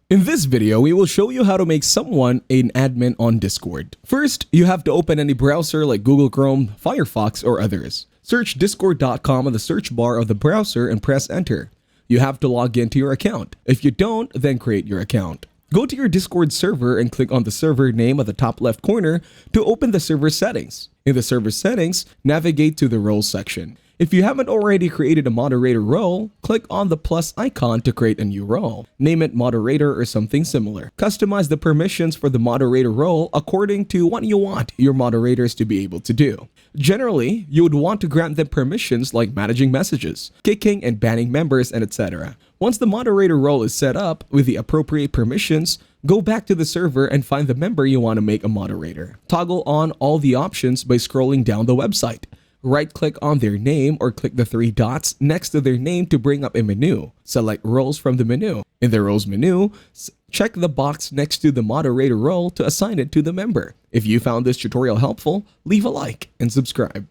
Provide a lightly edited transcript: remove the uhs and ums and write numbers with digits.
In this video, we will show you how to make someone an admin on Discord. First, you have to open any browser like Google Chrome, Firefox, or others. Search discord.com on the search bar of the browser and press enter. You have to log into your account. If you don't, then create your account. Go to your Discord server and click on the server name at the top left corner to open the server settings. In the server settings, navigate to the roles section. If you haven't already created a moderator role, click on the plus icon to create a new role. Name it moderator or something similar. Customize the permissions for the moderator role according to what you want your moderators to be able to do. Generally, you would want to grant them permissions like managing messages, kicking and banning members, and etc. Once the moderator role is set up with the appropriate permissions, go back to the server and find the member you want to make a moderator. Toggle on all the options by scrolling down the website. Right-click on their name or click the three dots next to their name to bring up a menu. Select roles from the menu. In the roles menu, check the box next to the moderator role to assign it to the member. If you found this tutorial helpful, leave a like and subscribe.